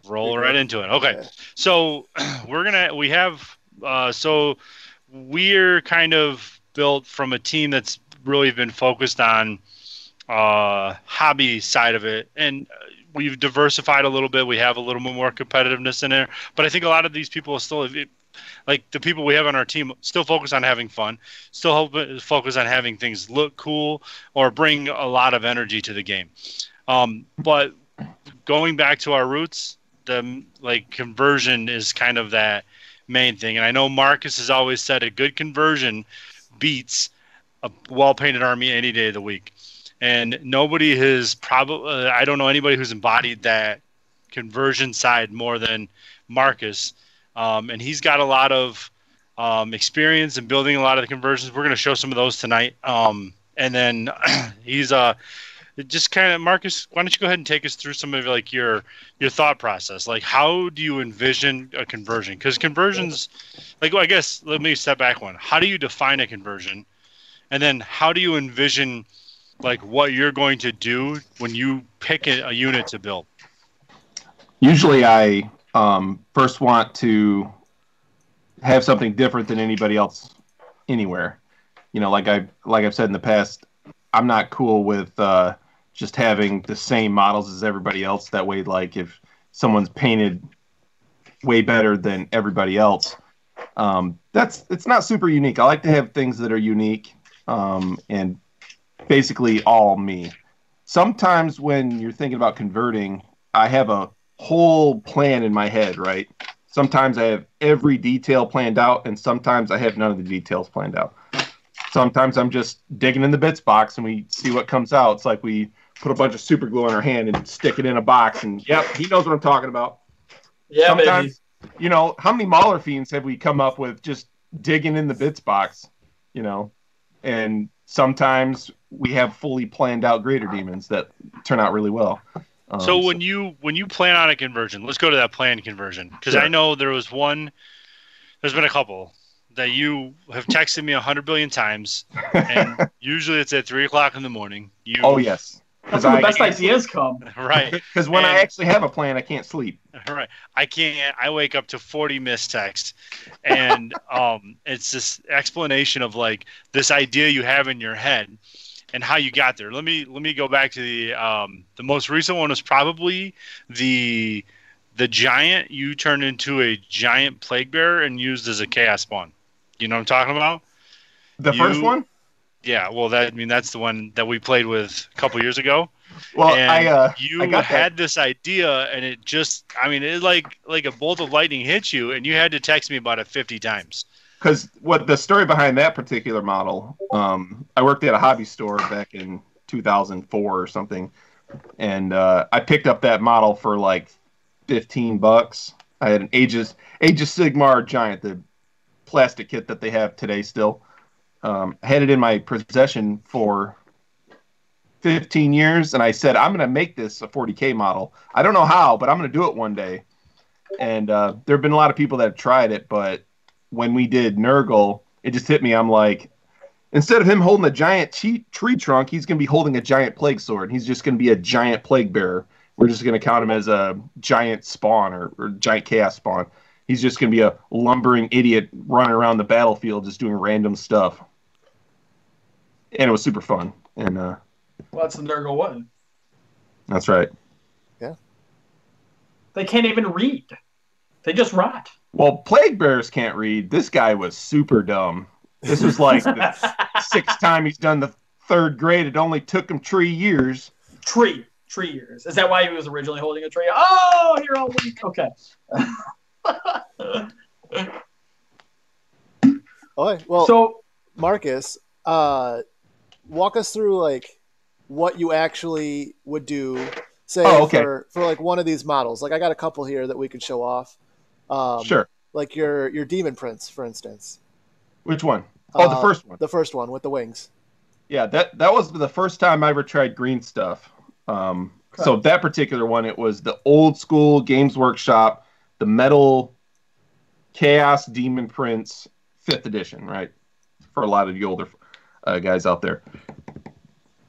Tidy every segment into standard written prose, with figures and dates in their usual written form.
Roll right into it. Okay. Yeah. So so we're kind of built from a team that's really been focused on hobby side of it, and we've diversified a little bit. We have a little bit more competitiveness in there, but I think a lot of these people still, like the people we have on our team, still focus on having fun, still focus on having things look cool or bring a lot of energy to the game. But going back to our roots, the conversion is kind of that main thing. And I know Marcus has always said a good conversion beats a well-painted army any day of the week. And nobody has probably, I don't know anybody who's embodied that conversion side more than Marcus. And he's got a lot of experience in building a lot of the conversions. We're going to show some of those tonight. And then he's just kind of, Marcus, why don't you go ahead and take us through some of like your thought process? Like, how do you envision a conversion? Because conversions, I guess, let me step back one. How do you define a conversion? And then how do you envision what you're going to do when you pick a unit to build? Usually I first want to have something different than anybody else anywhere. Like I've said in the past, I'm not cool with just having the same models as everybody else. That way, if someone's painted way better than everybody else, it's not super unique. I like to have things that are unique and basically all me. Sometimes when you're thinking about converting, I have a whole plan in my head, right? Sometimes I have every detail planned out, and sometimes I have none of the details planned out. Sometimes I'm just digging in the bits box and we see what comes out. It's like we put a bunch of super glue on our hand and stick it in a box, and yep, he knows what I'm talking about. Yeah, sometimes, baby. How many Mauler Fiends have we come up with just digging in the bits box, and sometimes we have fully planned out Greater Demons that turn out really well. So when you plan on a conversion, let's go to that planned conversion, because sure. I know there's been a couple that you have texted me 100 billion times, and usually it's at 3:00 in the morning. Oh yes, that's when the best ideas come. Right, because when I actually have a plan, I can't sleep. Right, I can't. I wake up to 40 missed texts, and it's this explanation of this idea you have in your head and how you got there. Let me go back to the most recent one was probably the giant you turned into a giant plague bearer and used as a chaos spawn. You know what I'm talking about? The first one? Yeah, well, that's the one that we played with a couple years ago. Well, and I had this idea, and it just, it like a bolt of lightning hit you, and you had to text me about it 50 times. Because what the story behind that particular model, I worked at a hobby store back in 2004 or something, and I picked up that model for $15. I had an Age of Sigmar giant, the plastic kit that they have today still. I had it in my possession for 15 years, and I said, I'm going to make this a 40k model. I don't know how, but I'm going to do it one day. And there have been a lot of people that have tried it, but when we did Nurgle, it just hit me. I'm like, instead of him holding a giant tree trunk, he's going to be holding a giant plague sword. He's just going to be a giant plague bearer. We're just going to count him as a giant spawn or giant chaos spawn. He's just going to be a lumbering idiot running around the battlefield just doing random stuff. And it was super fun. And well, that's the Nurgle one. That's right. Yeah. They can't even read. They just rot. Well, plague bearers can't read. This guy was super dumb. This was the sixth time he's done the third grade. It only took him 3 years. Tree years. Is that why he was originally holding a tree? Oh, here all week. Okay. Okay. Well, so Marcus, walk us through what you actually would do. Say for one of these models. I got a couple here that we could show off. Sure. Like your Demon Prince, for instance. Which one? Oh, the first one. The first one with the wings. Yeah, that was the first time I ever tried green stuff. So that particular one, it was the old school Games Workshop, the metal Chaos Demon Prince 5th edition, right? For a lot of the older guys out there.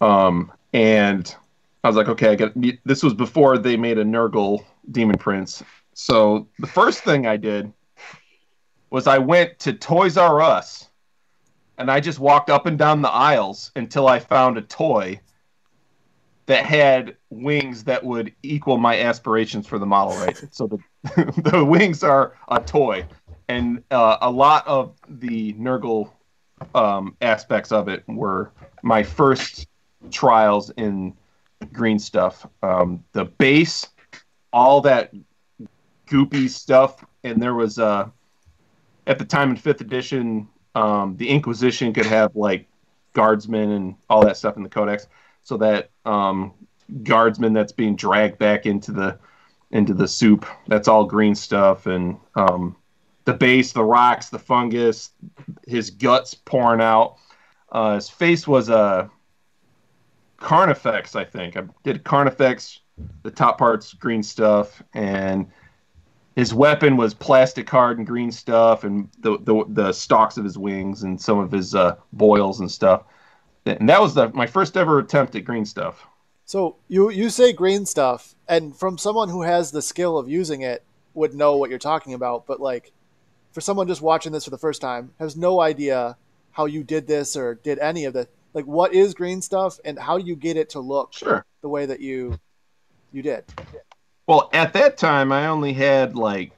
And I was like, okay, this was before they made a Nurgle demon prints. So the first thing I did was I went to Toys R Us, and I just walked up and down the aisles until I found a toy that had wings that would equal my aspirations for the model, right? So the wings are a toy, and a lot of the Nurgle aspects of it were my first trials in green stuff. The base, all that goopy stuff, and there was at the time in 5th edition, the Inquisition could have like guardsmen and all that stuff in the Codex. So that guardsman that's being dragged back into the soup, that's all green stuff, and the base, the rocks, the fungus, his guts pouring out. His face was a Carnifex, I think. I did Carnifex, the top part's green stuff, and his weapon was plastic hard and green stuff, and the stalks of his wings and some of his boils and stuff. And that was my first ever attempt at green stuff. So you say green stuff, and from someone who has the skill of using it would know what you're talking about, but like for someone just watching this for the first time, has no idea how you did this or did any of this. Like, what is green stuff, and how do you get it to look the way that you did? Well, at that time, I only had like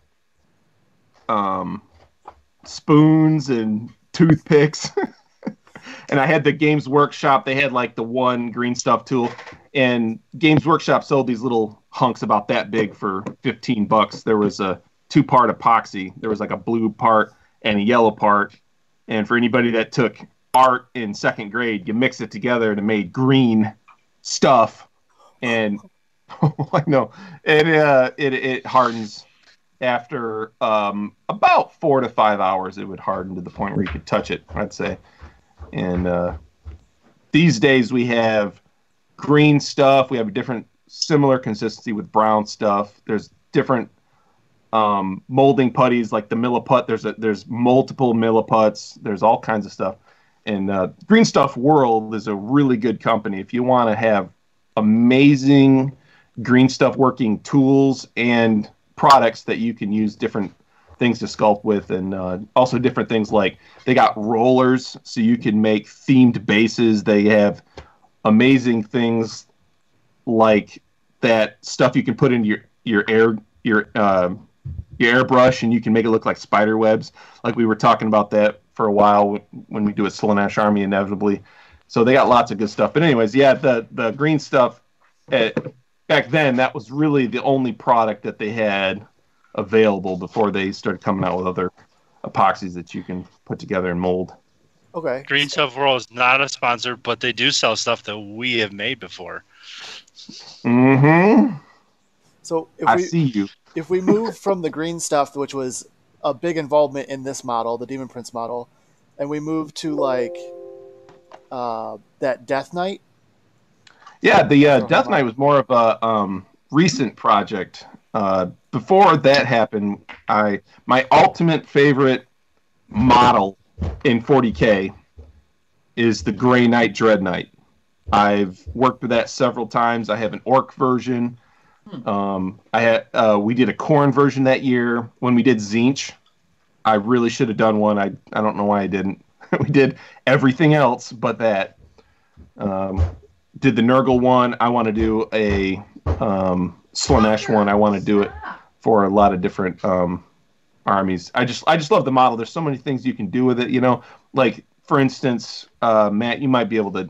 spoons and toothpicks. And I had the Games Workshop. They had like the one green stuff tool, and Games Workshop sold these little hunks about that big for $15. There was a 2-part epoxy. There was like a blue part and a yellow part. And for anybody that took art in 2nd grade, you mix it together and it made green stuff. And I know it hardens after about 4 to 5 hours. It would harden to the point where you could touch it, I'd say. And these days we have green stuff. We have a different similar consistency with brown stuff. There's different molding putties like the Milliput. There's multiple Milliputs. There's all kinds of stuff. And Green Stuff World is a really good company. If you want to have amazing green stuff working tools and products that you can use different things to sculpt with, and also different things like they got rollers so you can make themed bases. They have amazing things like that stuff you can put into your airbrush, and you can make it look like spider webs. Like we were talking about that for a while when we do a Slaanesh army inevitably. So they got lots of good stuff. But anyways, yeah, the green stuff back then, that was really the only product that they had available before they started coming out with other epoxies that you can put together and mold. Okay. Green Stuff World is not a sponsor, but they do sell stuff that we have made before. Mm-hmm. So if we move from the green stuff, which was a big involvement in this model, the Demon Prince model, and we move to like that Death Knight. Yeah, the Death Knight was more of a recent project. Before that happened, my ultimate favorite model in 40k is the Grey Knight Dread Knight. I've worked with that several times. I have an orc version. We did a Khorne version that year when we did Tzeentch. I really should have done one. I don't know why I didn't. We did everything else but that. Did the Nurgle one. I want to do a Slaanesh one. I want to do it for a lot of different armies. I just love the model. There's so many things you can do with it. You know, like for instance, Matt, you might be able to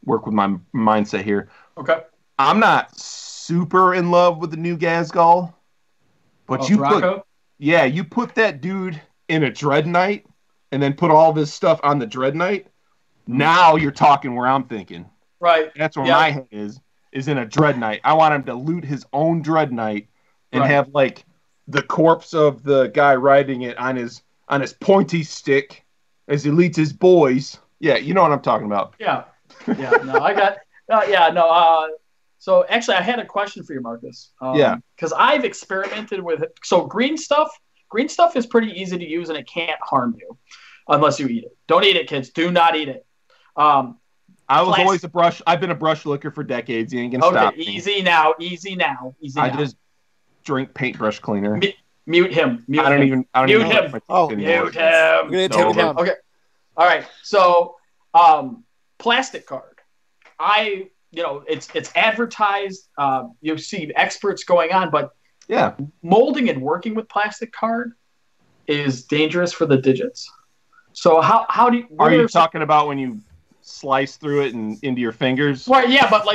work with my mindset here. Okay. I'm not super in love with the new Ghazghkull, but you put that dude in a Dread Knight and then put all of his stuff on the Dread Knight. Now you're talking where I'm thinking. Right. That's where my head is in a Dread Knight. I want him to loot his own Dread Knight and have like the corpse of the guy riding it on his pointy stick as he leads his boys. Yeah, you know what I'm talking about. Yeah. Yeah. No, I got. So actually, I had a question for you, Marcus. Because I've experimented with it. So green stuff is pretty easy to use and it can't harm you unless you eat it. Don't eat it, kids. Do not eat it. I was always a brush. I've been a brush looker for decades. You ain't gonna stop me. Easy now. drink paintbrush cleaner. Mute him. I don't even mute know him. Mute him. We're gonna take him down. Okay. All right. So, plastic card. It's advertised. You see experts going on, but yeah, molding and working with plastic card is dangerous for the digits. So how do you? Are you talking about when you slice through it and into your fingers? Right. Yeah, but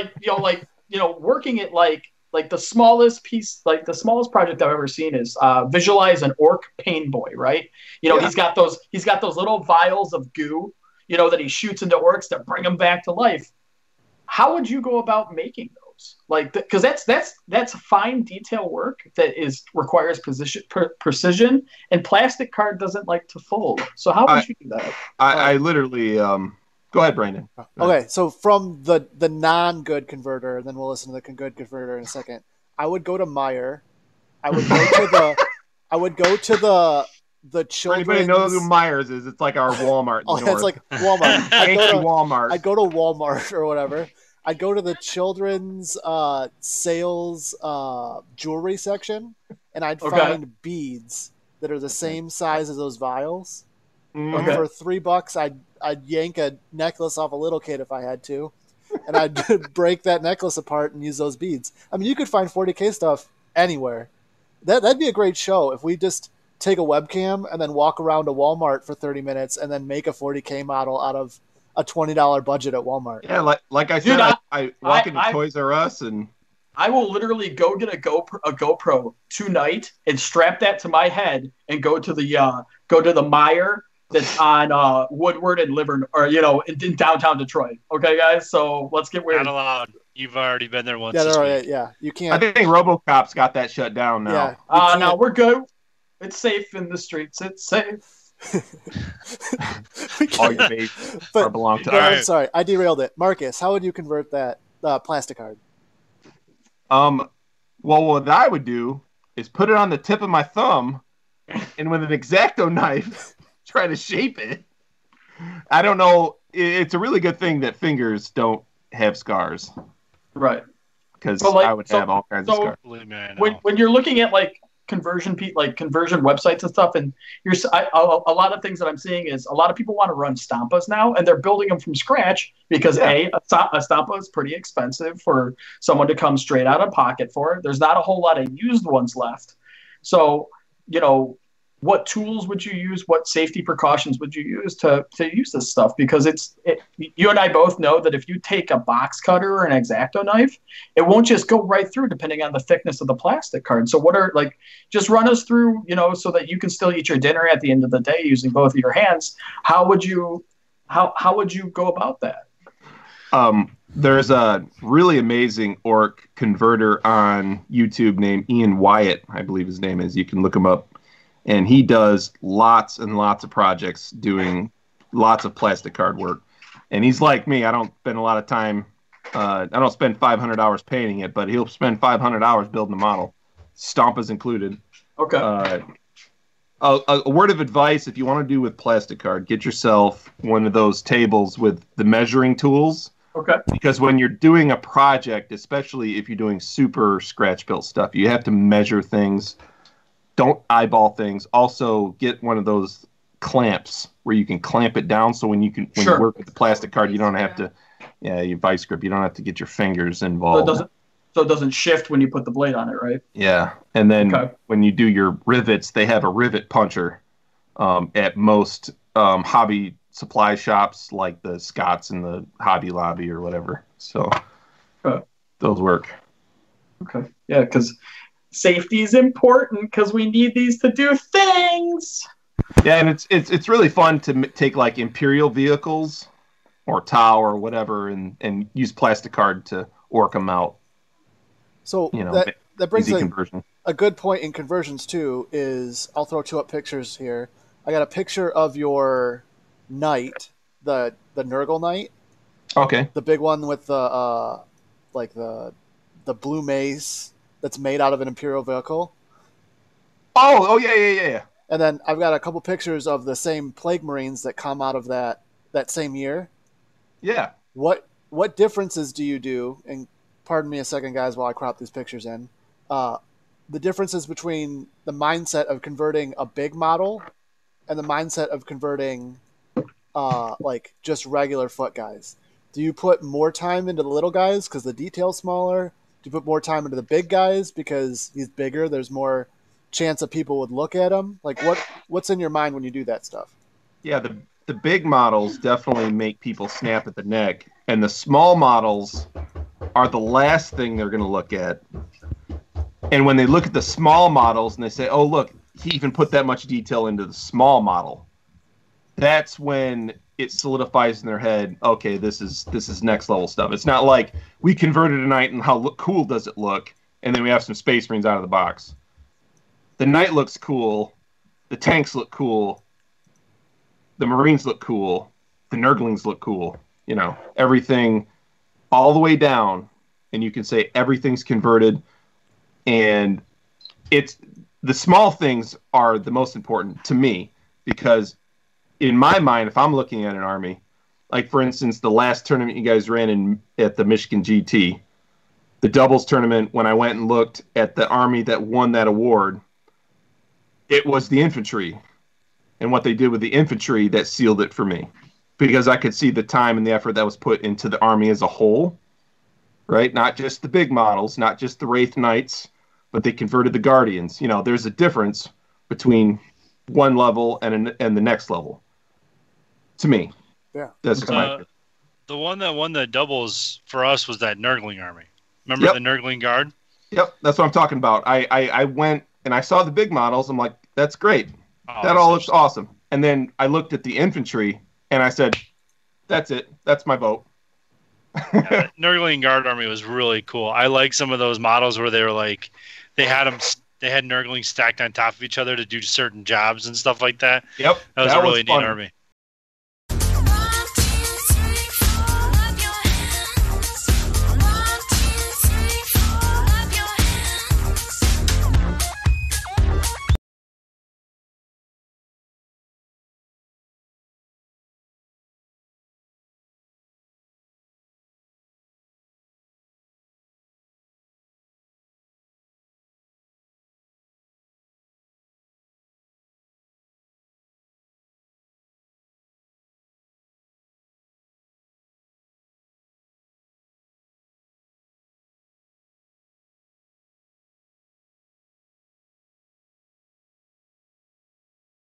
working it like the smallest piece, like the smallest project I've ever seen is visualize an orc pain boy, right? He's got those little vials of goo, that he shoots into orcs to bring them back to life. How would you go about making those? Like, because that's fine detail work that requires precision, and plastic card doesn't like to fold. So how would you do that? I literally go ahead, Brandon. Okay, so from the non-good converter, then we'll listen to the good converter in a second. I would go to Meijer. I would go to the children's. Anybody knows who Myers is? It's like our Walmart. It's like Walmart. Walmart. I'd go to Walmart or whatever. I'd go to the children's sales jewelry section, and I'd find beads that are the same size as those vials. And for $3, I'd yank a necklace off a little kid if I had to, and I'd break that necklace apart and use those beads. I mean, you could find 40K stuff anywhere. That'd be a great show if we just take a webcam and then walk around to Walmart for 30 minutes and then make a 40K model out of a $20 budget at Walmart. Yeah, like I said, I walk into Toys R Us and I will literally go get a GoPro tonight and strap that to my head and go to the Meijer that's on Woodward and Livernois, or in downtown Detroit. Okay, guys, so let's get weird. Not allowed. You've already been there once. Yeah, you can't. I think RoboCop's got that shut down now. Yeah, no, we're good. It's safe in the streets. It's safe. All your babes belong to us. I'm sorry, I derailed it. Marcus, how would you convert that plastic card? Well, what I would do is put it on the tip of my thumb, and with an X-Acto knife, try to shape it. I don't know. It's a really good thing that fingers don't have scars, right? Because I would have all kinds of scars. When you're looking at conversion websites and stuff, and a lot of things that I'm seeing is a lot of people want to run Stampas now, and they're building them from scratch because a Stampa is pretty expensive for someone to come straight out of pocket for. There's not a whole lot of used ones left, so what tools would you use? What safety precautions would you use to use this stuff? Because you and I both know that if you take a box cutter or an X-Acto knife, it won't just go right through depending on the thickness of the plastic card. So just run us through, so that you can still eat your dinner at the end of the day using both of your hands. How would you go about that? There's a really amazing orc converter on YouTube named Ian Wyatt, I believe his name is. You can look him up. And he does lots and lots of projects doing lots of plastic card work. And he's like me. I don't spend a lot of time. I don't spend 500 hours painting it, but he'll spend 500 hours building a model. Stampas included. Okay. A word of advice, if you want to do with plastic card, get yourself one of those tables with the measuring tools. Okay. Because when you're doing a project, especially if you're doing super scratch-built stuff, you have to measure things. Don't eyeball things. Also, get one of those clamps where you can clamp it down, so when you work with the plastic card, you don't have to, your vice grip, you don't have to get your fingers involved. So it doesn't shift when you put the blade on it, right? Yeah, and then when you do your rivets, they have a rivet puncher at most hobby supply shops like the Scott's and the Hobby Lobby or whatever. So those work. Okay, yeah, because safety is important because we need these to do things. Yeah, and it's really fun to take Imperial vehicles or Tau or whatever and use plastic card to orc them out. So that brings a good point in conversions too. Is I'll throw two up pictures here. I got a picture of your knight, the Nurgle knight. Okay. The big one with the the blue mace that's made out of an Imperial vehicle. Oh yeah. And then I've got a couple pictures of the same Plague Marines that come out of that same year. Yeah. What differences do you do? And pardon me a second, guys, while I crop these pictures in. the differences between the mindset of converting a big model and the mindset of converting like just regular foot guys. Do you put more time into the little guys because the detail's smaller? Do you put more time into the big guys because he's bigger? There's more chance that people would look at him. Like what's in your mind when you do that stuff? Yeah, the big models definitely make people snap at the neck, and the small models are the last thing they're going to look at. And when they look at the small models and they say, "Oh, look, he even put that much detail into the small model," that's when it solidifies in their head, okay, this is next level stuff. It's not like we converted a knight and how cool does it look, and then we have some Space Marines out of the box. The knight looks cool, the tanks look cool, the Marines look cool, the Nurglings look cool. You know, everything all the way down, and you can say everything's converted, and it's the small things are the most important to me, because in my mind, if I'm looking at an army, like for instance, the last tournament you guys ran at the Michigan GT, the doubles tournament, when I went and looked at the army that won that award, it was the infantry and what they did with the infantry that sealed it for me, because I could see the time and the effort that was put into the army as a whole, right? Not just the big models, not just the Wraith Knights, but they converted the Guardians. You know, there's a difference between one level and the next level. To me, Yeah, that's my the one that won the doubles for us was that Nurgling army. Remember the Nurgling Guard? Yep, that's what I'm talking about. I went and I saw the big models. I'm like, that's great. Oh, that all looks awesome. And then I looked at the infantry and I said, that's it. That's my vote. Yeah, that Nurgling Guard army was really cool. I like some of those models where they were like, they had Nurglings stacked on top of each other to do certain jobs and stuff like that. Yep, that was a really neat army.